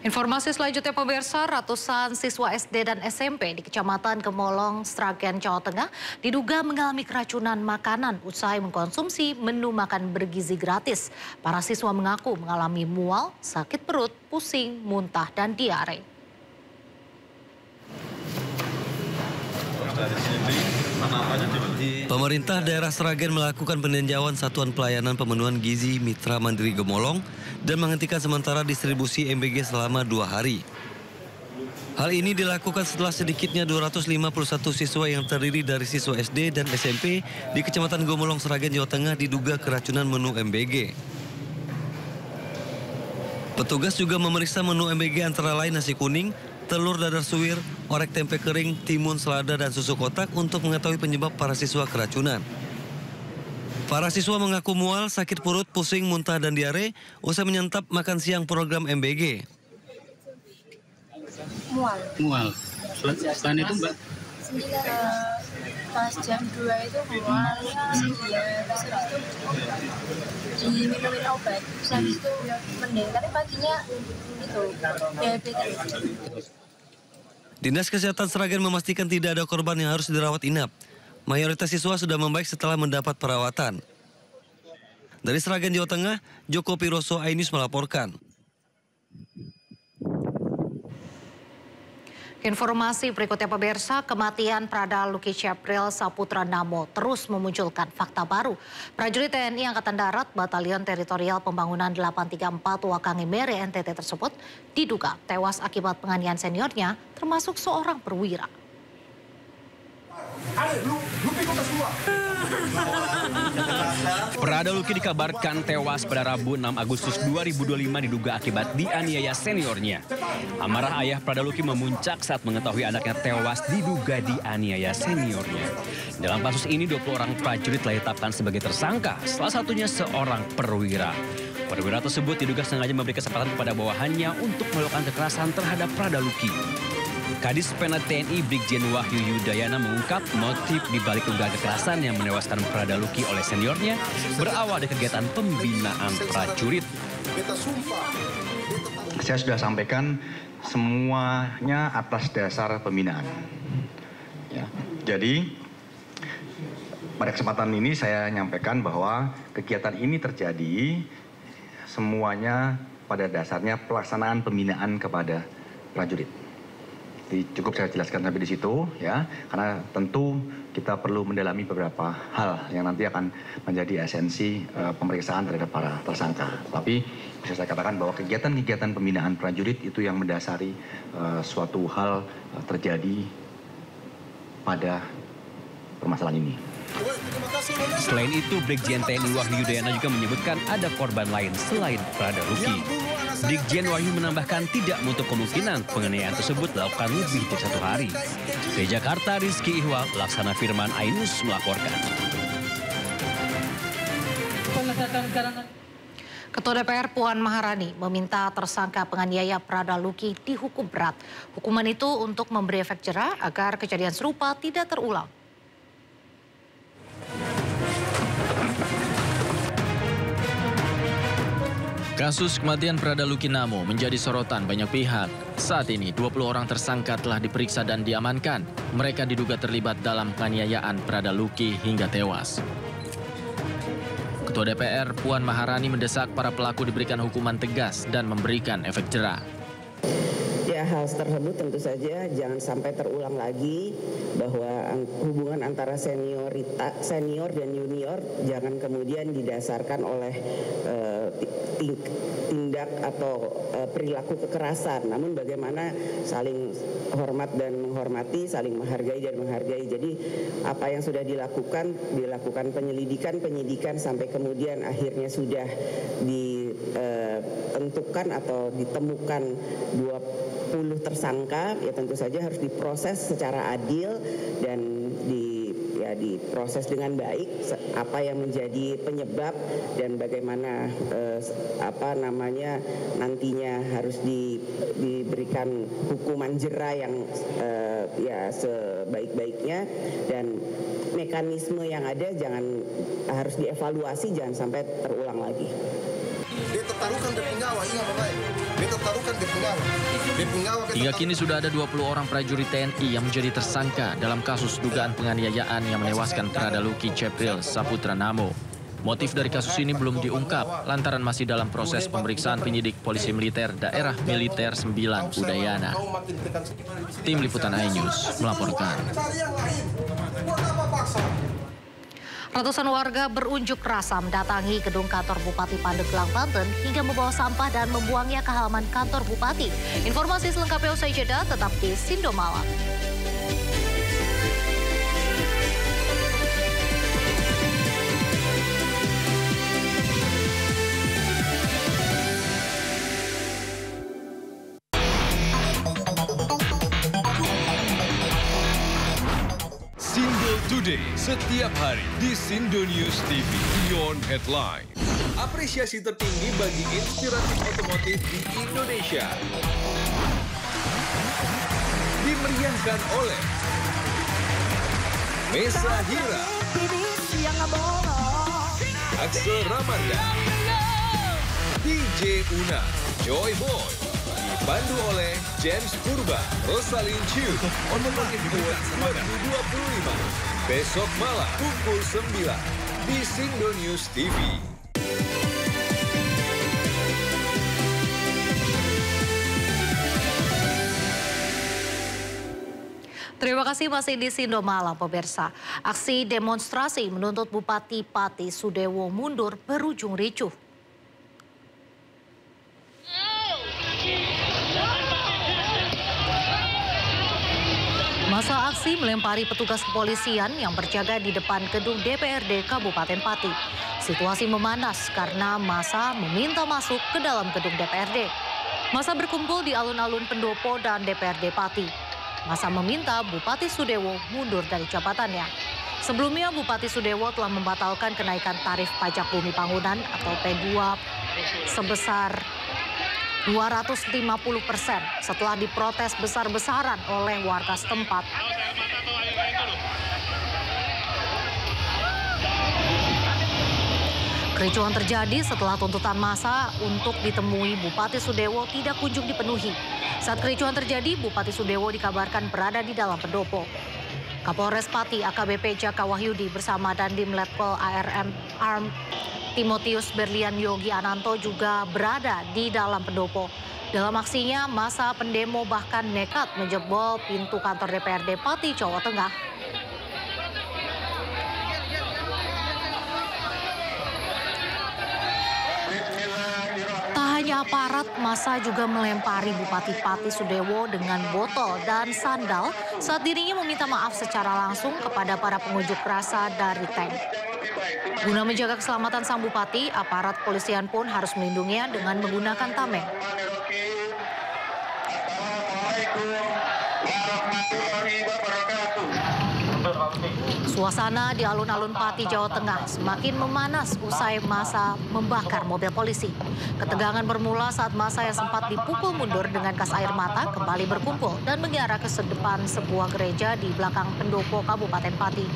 Informasi selanjutnya pemirsa, ratusan siswa SD dan SMP di Kecamatan Gemolong, Sragen, Jawa Tengah diduga mengalami keracunan makanan usai mengkonsumsi menu makan bergizi gratis. Para siswa mengaku mengalami mual, sakit perut, pusing, muntah, dan diare. Pemerintah daerah Sragen melakukan peninjauan Satuan Pelayanan Pemenuhan Gizi Mitra Mandiri Gemolong dan menghentikan sementara distribusi MBG selama 2 hari. Hal ini dilakukan setelah sedikitnya 251 siswa yang terdiri dari siswa SD dan SMP di Kecamatan Gemolong, Sragen, Jawa Tengah diduga keracunan menu MBG. Petugas juga memeriksa menu MBG antara lain nasi kuning, telur dadar suwir, orek tempe kering, timun, selada, dan susu kotak untuk mengetahui penyebab para siswa keracunan. Para siswa mengaku mual, sakit perut, pusing, muntah, dan diare usai menyantap makan siang program MBG. Mual. Selain itu, Mbak? Pas jam 2 itu mual, terus itu diminumin obat, habis itu mending, tapi paginya itu diabetes. Dinas Kesehatan Sragen memastikan tidak ada korban yang harus dirawat inap. Mayoritas siswa sudah membaik setelah mendapat perawatan. Dari Sragen, Jawa Tengah, Joko Piroso, iNews melaporkan. Informasi berikutnya pemirsa, kematian Prada Luki Syapril Saputra Namo terus memunculkan fakta baru. Prajurit TNI Angkatan Darat Batalion Teritorial Pembangunan 834 Wakangimere NTT tersebut diduga tewas akibat penganiayaan seniornya termasuk seorang perwira. Prada Luki dikabarkan tewas pada Rabu 6 Agustus 2025 diduga akibat dianiaya seniornya. Amarah ayah Prada Luki memuncak saat mengetahui anaknya tewas diduga dianiaya seniornya. Dalam kasus ini 20 orang prajurit telah ditetapkan sebagai tersangka, salah satunya seorang perwira. Perwira tersebut diduga sengaja memberi kesempatan kepada bawahannya untuk melakukan kekerasan terhadap Prada Luki. Kadis Penat TNI Brigjen Wahyu Yudayana mengungkap motif dibalik dugaan kekerasan yang menewaskan Prada Luki oleh seniornya berawal dari kegiatan pembinaan prajurit. Saya sudah sampaikan semuanya atas dasar pembinaan. Ya, jadi pada kesempatan ini saya nyampaikan bahwa kegiatan ini terjadi semuanya pada dasarnya pelaksanaan pembinaan kepada prajurit. Cukup saya jelaskan sampai di situ ya, karena tentu kita perlu mendalami beberapa hal yang nanti akan menjadi esensi pemeriksaan terhadap para tersangka. Tapi bisa saya katakan bahwa kegiatan-kegiatan pembinaan prajurit itu yang mendasari suatu hal terjadi pada permasalahan ini. Selain itu, Brigjen TNI Wahyu Yudayana juga menyebutkan ada korban lain selain Prada Luki. Brigjen Wahyu menambahkan tidak menutup kemungkinan penganiayaan tersebut dilakukan lebih dari 1 hari. Dari Jakarta, Rizky Ihwal, Laksana Firman, iNews melaporkan. Ketua DPR Puan Maharani meminta tersangka penganiaya Prada Luki dihukum berat. Hukuman itu untuk memberi efek jera agar kejadian serupa tidak terulang. Kasus kematian Prada Luki Namo menjadi sorotan banyak pihak. Saat ini 20 orang tersangka telah diperiksa dan diamankan. Mereka diduga terlibat dalam penganiayaan Prada Luki hingga tewas. Ketua DPR Puan Maharani mendesak para pelaku diberikan hukuman tegas dan memberikan efek jera. Ya, hal tersebut tentu saja jangan sampai terulang lagi, bahwa hubungan antara senior dan junior jangan kemudian didasarkan oleh tindak atau perilaku kekerasan, namun bagaimana saling hormat dan menghormati, saling menghargai dan menghargai. Jadi apa yang sudah dilakukan penyidikan sampai kemudian akhirnya sudah ditentukan atau ditemukan 20 tersangka, ya tentu saja harus diproses secara adil dan diproses dengan baik apa yang menjadi penyebab dan bagaimana nantinya harus diberikan hukuman jera yang sebaik-baiknya, dan mekanisme yang ada harus dievaluasi, jangan sampai terulang lagi. Dia tertaruhkan di nyawa, ingat baik. Dia tertaruhkan di nyawa. Hingga kini sudah ada 20 orang prajurit TNI yang menjadi tersangka dalam kasus dugaan penganiayaan yang menewaskan Prada Luki Cepril Saputra Namo. Motif dari kasus ini belum diungkap lantaran masih dalam proses pemeriksaan penyidik Polisi Militer Daerah Militer 9 Udayana. Tim Liputan iNews melaporkan. Ratusan warga berunjuk rasa mendatangi gedung kantor Bupati Pandeglang, Banten hingga membawa sampah dan membuangnya ke halaman kantor Bupati. Informasi selengkapnya usai jeda tetap di Sindo Malam. Sindo Today, setiap hari di Sindo News TV, Beyond Headline. Apresiasi tertinggi bagi inspiratif otomotif di Indonesia. Dimeriahkan oleh Mesa Hira, Axel Ramadhan, DJ Una, Joy Boy. Dipandu oleh James Purba, Rosalyn Chiu, Otomotif Buat 2025. Besok malam pukul 9 di Sindo News TV. Terima kasih masih di Sindo Malam, pemirsa. Aksi demonstrasi menuntut Bupati Pati Sudewo mundur berujung ricuh. Masa aksi melempari petugas kepolisian yang berjaga di depan gedung DPRD Kabupaten Pati. Situasi memanas karena masa meminta masuk ke dalam gedung DPRD. Masa berkumpul di alun-alun Pendopo dan DPRD Pati. Masa meminta Bupati Sudewo mundur dari jabatannya. Sebelumnya Bupati Sudewo telah membatalkan kenaikan tarif pajak bumi bangunan atau P2 sebesar 250% setelah diprotes besar-besaran oleh warga setempat. Kericuhan terjadi setelah tuntutan massa untuk ditemui Bupati Sudewo tidak kunjung dipenuhi. Saat kericuhan terjadi, Bupati Sudewo dikabarkan berada di dalam pendopo. Kapolres Pati AKBP Jaka Wahyudi bersama Dandim Letkol ARM Timotius Berlian Yogi Ananto juga berada di dalam pendopo. Dalam aksinya, massa pendemo bahkan nekat menjebol pintu kantor DPRD Pati, Jawa Tengah. Tak hanya aparat, massa juga melempari Bupati Pati Sudewo dengan botol dan sandal saat dirinya meminta maaf secara langsung kepada para pengunjuk rasa dari tank. Guna menjaga keselamatan sang bupati, aparat kepolisian pun harus melindunginya dengan menggunakan tameng. Suasana di alun-alun Pati, Jawa Tengah semakin memanas usai massa membakar mobil polisi. Ketegangan bermula saat massa yang sempat dipukul mundur dengan gas air mata kembali berkumpul dan mengarah ke depan sebuah gereja di belakang pendopo Kabupaten Pati.